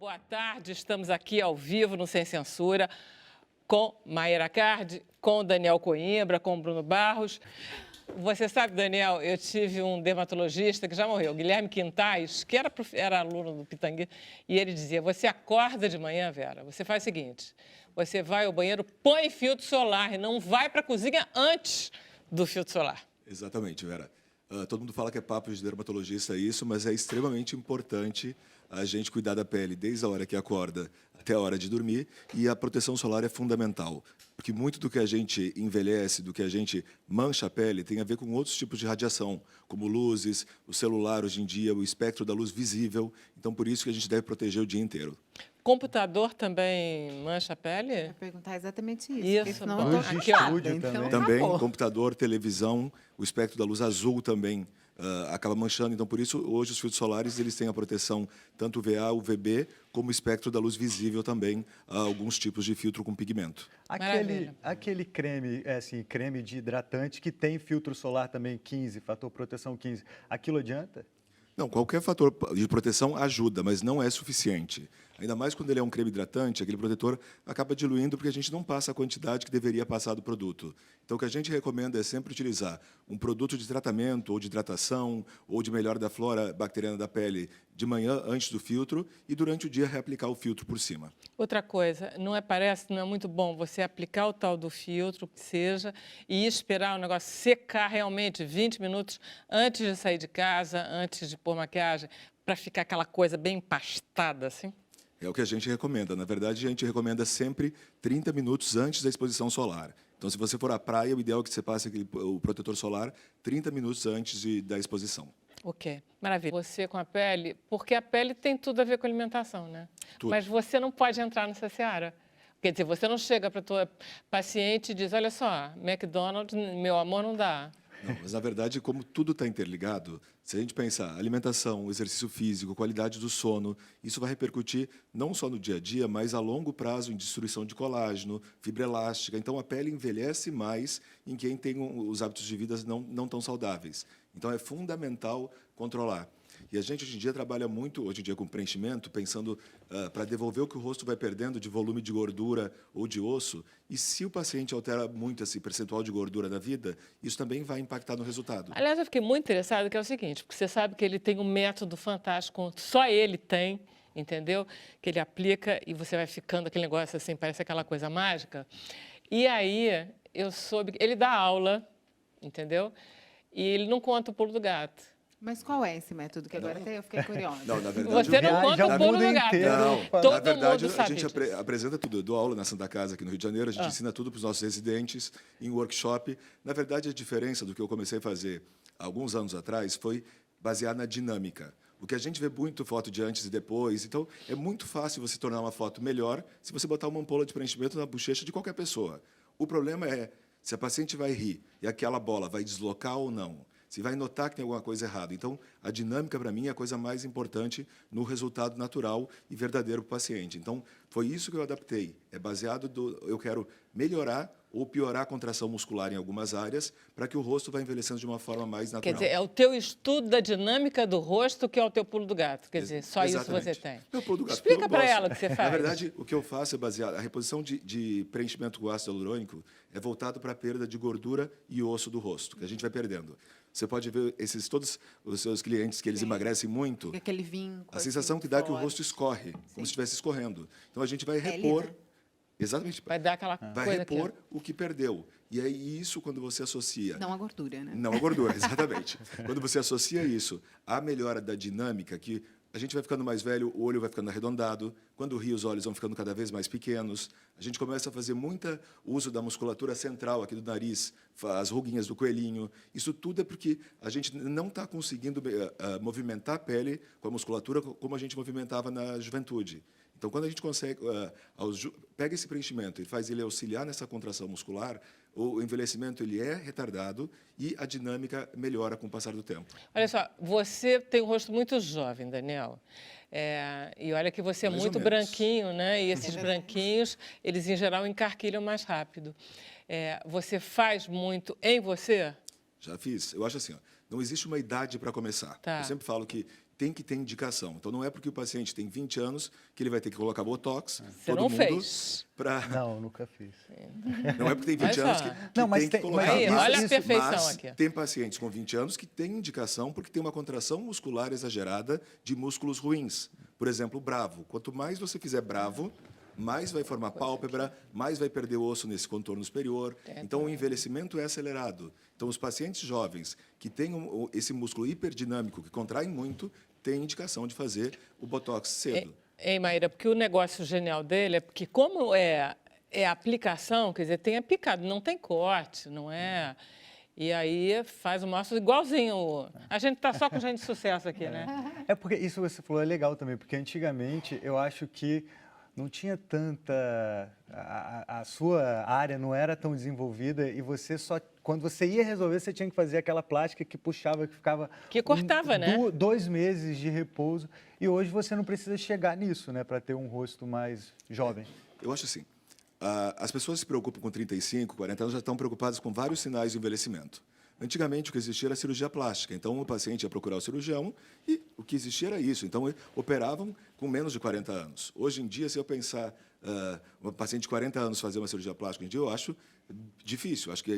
Boa tarde, estamos aqui ao vivo no Sem Censura com Mayra Card, com Daniel Coimbra, com Bruno Barros. Você sabe, Daniel, eu tive um dermatologista que já morreu, Guilherme Quintais, que era aluno do Pitangui, e ele dizia, você acorda de manhã, Vera, você faz o seguinte, você vai ao banheiro, põe filtro solar e não vai para a cozinha antes do filtro solar. Exatamente, Vera. Todo mundo fala que é papo de dermatologista isso, mas é extremamente importante a gente cuidar da pele desde a hora que acorda até a hora de dormir, e a proteção solar é fundamental, porque muito do que a gente envelhece, do que a gente mancha a pele, tem a ver com outros tipos de radiação, como luzes, o celular hoje em dia, o espectro da luz visível, então por isso que a gente deve proteger o dia inteiro. Computador também mancha a pele? Eu ia perguntar exatamente isso. Isso, porque senão bom. eu tô Luz de assustada, estúdio então Também, acabou. computador, televisão, o espectro da luz azul também acaba manchando. Então, por isso, hoje, os filtros solares eles têm a proteção tanto UVA, UVB, como o espectro da luz visível também, alguns tipos de filtro com pigmento. Aquele creme, creme de hidratante que tem filtro solar também 15, fator proteção 15, aquilo adianta? Não, qualquer fator de proteção ajuda, mas não é suficiente. Ainda mais quando ele é um creme hidratante, aquele protetor acaba diluindo porque a gente não passa a quantidade que deveria passar do produto. Então, o que a gente recomenda é sempre utilizar um produto de tratamento, ou de hidratação, ou de melhora da flora bacteriana da pele de manhã, antes do filtro, e durante o dia reaplicar o filtro por cima. Outra coisa, não é muito bom você aplicar o tal do filtro, que seja, e esperar o negócio secar realmente 20 minutos antes de sair de casa, antes de pôr maquiagem, para ficar aquela coisa bem empastada, assim? É o que a gente recomenda. Na verdade, a gente recomenda sempre 30 minutos antes da exposição solar. Então, se você for à praia, o ideal é que você passe o protetor solar 30 minutos antes da exposição. Ok, maravilha. Você com a pele, porque a pele tem tudo a ver com alimentação, né? Tudo. Mas você não pode entrar nessa seara. Quer dizer, você não chega para a tua paciente e diz, olha só, McDonald's, meu amor, não dá. Não, mas, na verdade, como tudo está interligado, se a gente pensar alimentação, exercício físico, qualidade do sono, isso vai repercutir não só no dia a dia, mas a longo prazo em destruição de colágeno, fibra elástica. Então, a pele envelhece mais em quem tem os hábitos de vida não tão saudáveis. Então, é fundamental controlar. E a gente, hoje em dia, trabalha muito, hoje em dia, com preenchimento, pensando para devolver o que o rosto vai perdendo de volume de gordura ou de osso. E se o paciente altera muito esse percentual de gordura da vida, isso também vai impactar no resultado. Aliás, eu fiquei muito interessada, que é o seguinte, porque você sabe que ele tem um método fantástico, só ele tem, entendeu? Que ele aplica e você vai ficando aquele negócio assim, parece aquela coisa mágica. E aí, eu soube, ele dá aula, entendeu? E ele não conta o pulo do gato. Mas qual é esse método? Que agora até eu fiquei curiosa. Não, na verdade, Você não conta o pulo do gato. Não, Todo na verdade, mundo a sabe gente disso. apresenta tudo. Eu dou aula na Santa Casa, aqui no Rio de Janeiro, a gente ensina tudo para os nossos residentes em workshop. Na verdade, a diferença do que eu comecei a fazer alguns anos atrás foi basear na dinâmica. O que a gente vê muito foto de antes e depois, então é muito fácil você tornar uma foto melhor se você botar uma ampola de preenchimento na bochecha de qualquer pessoa. O problema é se a paciente vai rir e aquela bola vai deslocar ou não. Se vai notar que tem alguma coisa errada. Então, a dinâmica, para mim, é a coisa mais importante no resultado natural e verdadeiro para o paciente. Então, foi isso que eu adaptei. É baseado eu quero melhorar ou piorar a contração muscular em algumas áreas para que o rosto vá envelhecendo de uma forma mais natural. Quer dizer, é o teu estudo da dinâmica do rosto que é o teu pulo do gato. Quer dizer, só Exatamente. isso você tem. Meu pulo do gato, Explica eu para gosto. ela o que você faz. Na verdade, o que eu faço é baseado... A reposição de preenchimento com ácido hialurônico é voltado para a perda de gordura e osso do rosto, que a gente vai perdendo. Você pode ver todos os seus clientes que eles emagrecem muito, Fica aquele vinco. a sensação que dá é que o rosto escorre, como se estivesse escorrendo. Então, a gente vai repor... né? Exatamente. Vai dar aquela Vai coisa repor aqui. o que perdeu. E é isso quando você associa... Não a gordura, né? Não a gordura, exatamente. Quando você associa isso à melhora da dinâmica, que a gente vai ficando mais velho, o olho vai ficando arredondado, quando ri, os olhos vão ficando cada vez mais pequenos, a gente começa a fazer muito uso da musculatura central aqui do nariz, as ruguinhas do coelhinho. Isso tudo é porque a gente não está conseguindo movimentar a pele com a musculatura como a gente movimentava na juventude. Então, quando a gente consegue, pega esse preenchimento e faz ele auxiliar nessa contração muscular, o envelhecimento ele é retardado e a dinâmica melhora com o passar do tempo. Olha só, você tem um rosto muito jovem, Daniel. E olha que você é Mais ou muito menos. branquinho, né? E esses branquinhos, eles em geral encarquilham mais rápido. Você faz muito em você? Já fiz. Eu acho assim, ó, não existe uma idade para começar. Tá. Eu sempre falo que tem que ter indicação. Então, não é porque o paciente tem 20 anos que ele vai ter que colocar Botox. Você não fez. Não, nunca fiz. Não é porque tem 20 Olha anos só. que Não, mas tem que tem- colocar. mas Aí, isso- olha a isso- perfeição Mas aqui. tem pacientes com 20 anos que têm indicação porque tem uma contração muscular exagerada de músculos ruins. Por exemplo, o bravo. Quanto mais você fizer bravo, mais vai formar pálpebra, mais vai perder osso nesse contorno superior. Então, o envelhecimento é acelerado. Então, os pacientes jovens que têm esse músculo hiperdinâmico, que contraem muito, têm indicação de fazer o Botox cedo. Hein, Maíra, porque o negócio genial dele é porque como é aplicação, quer dizer, tem a picada, não tem corte, não é... E aí faz o máximo igualzinho. A gente está só com gente de sucesso aqui, né? É porque isso que você falou é legal também, porque antigamente eu acho que não tinha tanta... A sua área não era tão desenvolvida e você só... Quando você ia resolver, você tinha que fazer aquela plástica que puxava, que ficava... Que cortava, né? 2 meses de repouso. E hoje você não precisa chegar nisso, né? Para ter um rosto mais jovem. Eu acho assim, as pessoas se preocupam com 35, 40 anos, já estão preocupadas com vários sinais de envelhecimento. Antigamente, o que existia era a cirurgia plástica. Então, o paciente ia procurar o cirurgião e o que existia era isso. Então, operavam com menos de 40 anos. Hoje em dia, se eu pensar uma paciente de 40 anos fazer uma cirurgia plástica, hoje em dia, eu acho difícil. Acho que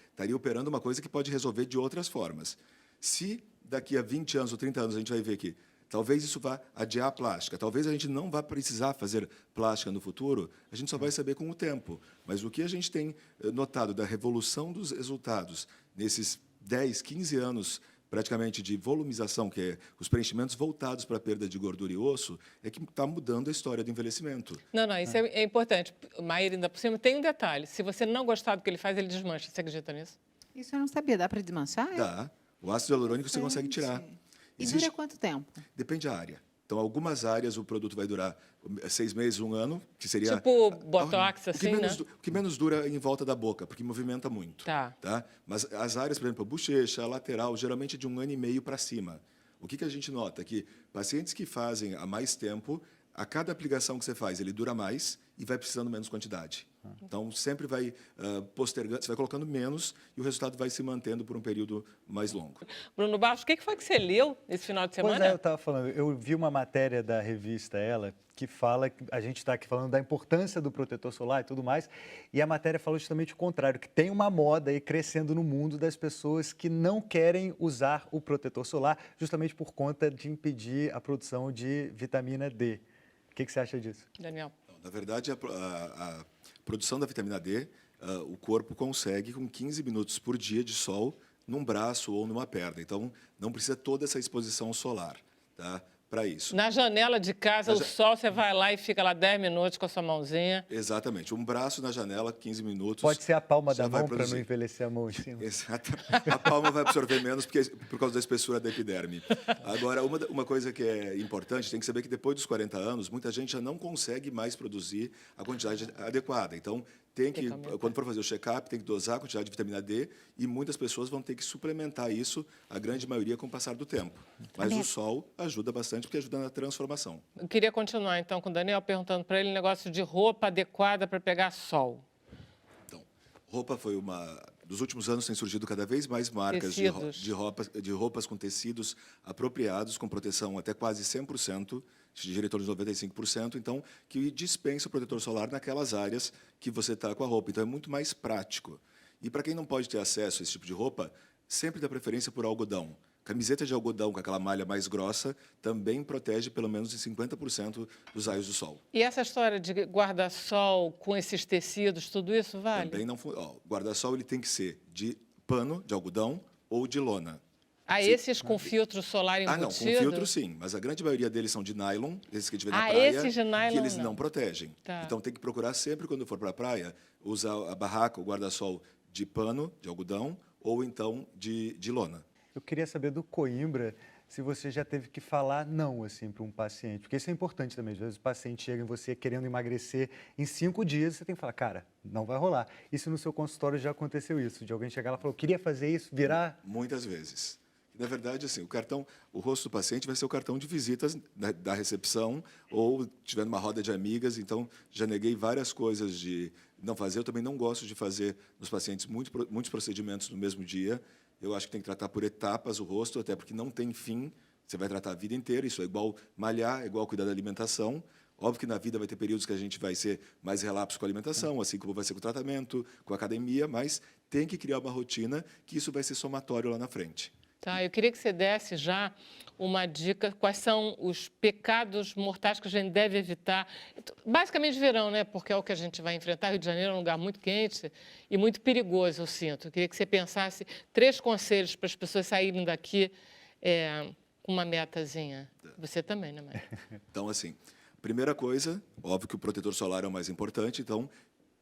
estaria operando uma coisa que pode resolver de outras formas. Se daqui a 20 anos ou 30 anos a gente vai ver que talvez isso vá adiar a plástica, talvez a gente não vá precisar fazer plástica no futuro, a gente só vai saber com o tempo. Mas o que a gente tem notado da revolução dos resultados nesses 10, 15 anos praticamente de volumização, que é os preenchimentos voltados para a perda de gordura e osso, é que está mudando a história do envelhecimento. Não, isso é importante. Maíra, ainda por cima, tem um detalhe. Se você não gostar do que ele faz, ele desmancha. Você acredita nisso? Isso eu não sabia. Dá para desmanchar? Dá. O ácido hialurônico você consegue tirar. E dura quanto tempo? Depende da área. Então, algumas áreas o produto vai durar 6 meses, 1 ano, que seria... Tipo Botox, assim, né? O que menos dura em volta da boca, porque movimenta muito. Tá. Mas as áreas, por exemplo, a bochecha, a lateral, geralmente é de 1 ano e meio para cima. O que a gente nota? Que pacientes que fazem há mais tempo, a cada aplicação que você faz, ele dura mais e vai precisando menos quantidade. Então, sempre vai postergando, você vai colocando menos e o resultado vai se mantendo por um período mais longo. Bruno Barros, o que foi que você leu esse final de semana? Pois é, eu estava falando, eu vi uma matéria da revista Ela que fala, a gente está aqui falando da importância do protetor solar e tudo mais, e a matéria fala justamente o contrário, que tem uma moda aí crescendo no mundo das pessoas que não querem usar o protetor solar justamente por conta de impedir a produção de vitamina D. O que você acha disso? Daniel. Na verdade, a produção da vitamina D, o corpo consegue com 15 minutos por dia de sol num braço ou numa perna. Então, não precisa toda essa exposição solar, tá? Para isso. Na janela de casa, o sol, você vai lá e fica lá 10 minutos com a sua mãozinha. Exatamente. Um braço na janela, 15 minutos. Pode ser a palma já da vai mão para não produzir. envelhecer a mão em cima. Exato. A palma vai absorver menos por causa da espessura da epiderme. Agora, uma coisa que é importante, tem que saber que depois dos 40 anos, muita gente já não consegue mais produzir a quantidade adequada. Então, quando for fazer o check-up, tem que dosar a quantidade de vitamina D e muitas pessoas vão ter que suplementar isso, a grande maioria, com o passar do tempo. Mas o sol ajuda bastante, porque ajuda na transformação. Eu queria continuar, então, com o Daniel, perguntando para ele um negócio de roupa adequada para pegar sol. Então, roupa foi dos últimos anos tem surgido cada vez mais marcas de roupas com tecidos apropriados, com proteção até quase 100%, de diretor de 95%, então, que dispensa o protetor solar naquelas áreas que você está com a roupa. Então, é muito mais prático. E para quem não pode ter acesso a esse tipo de roupa, sempre dá preferência por algodão. Camiseta de algodão com aquela malha mais grossa também protege pelo menos de 50% dos raios do sol. E essa história de guarda-sol com esses tecidos, tudo isso vale? Também não. Guarda-sol ele tem que ser de pano, de algodão ou de lona. Esses com filtro solar embutido? Não, com filtro sim, mas a grande maioria deles são de nylon, esses que a gente vê na praia, esses de nylon que eles não protegem. Tá. Então tem que procurar sempre, quando for para a praia, usar a barraca, o guarda-sol de pano, de algodão, ou então de lona. Eu queria saber do Coimbra se você já teve que falar não assim, para um paciente, porque isso é importante também. Às vezes o paciente chega em você querendo emagrecer em 5 dias, você tem que falar, cara, não vai rolar. E se no seu consultório já aconteceu isso, de alguém chegar lá e falar, queria fazer isso, virar... Muitas vezes. Na verdade, assim, o rosto do paciente vai ser o cartão de visitas da recepção ou tiver numa roda de amigas. Então, já neguei várias coisas de não fazer. Eu também não gosto de fazer nos pacientes muitos procedimentos no mesmo dia. Eu acho que tem que tratar por etapas o rosto, até porque não tem fim Você vai tratar a vida inteira, isso é igual malhar, é igual cuidar da alimentação. Óbvio que na vida vai ter períodos que a gente vai ser mais relapso com a alimentação, assim como vai ser com o tratamento, com a academia, mas tem que criar uma rotina que isso vai ser somatório lá na frente. Tá, eu queria que você desse já uma dica, quais são os pecados mortais que a gente deve evitar. Basicamente verão, né? Porque é o que a gente vai enfrentar. Rio de Janeiro é um lugar muito quente e muito perigoso, eu sinto. Eu queria que você pensasse 3 conselhos para as pessoas saírem daqui com uma metazinha. Você também, né, Maia? Então, assim, primeira coisa, óbvio que o protetor solar é o mais importante, então,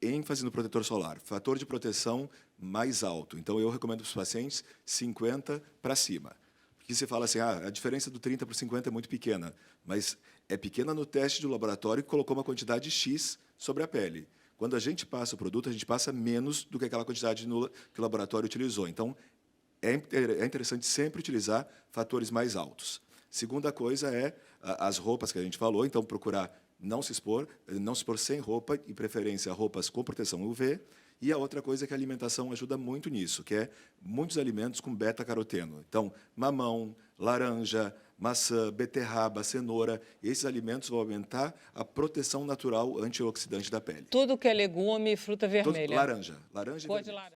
ênfase no protetor solar. Fator de proteção mais alto. Então, eu recomendo para os pacientes 50 para cima. Porque você fala assim, a diferença do 30 para o 50 é muito pequena, mas é pequena no teste do laboratório que colocou uma quantidade X sobre a pele. Quando a gente passa o produto, a gente passa menos do que aquela quantidade que o laboratório utilizou. Então, é interessante sempre utilizar fatores mais altos. Segunda coisa é as roupas que a gente falou, então procurar não se expor sem roupa, e preferência roupas com proteção UV. E a outra coisa é que a alimentação ajuda muito nisso, que é muitos alimentos com beta-caroteno. Então, mamão, laranja, maçã, beterraba, cenoura, esses alimentos vão aumentar a proteção natural antioxidante da pele. Tudo que é legume e fruta vermelha. Laranja. Laranja e Cor de vermelho. laranja.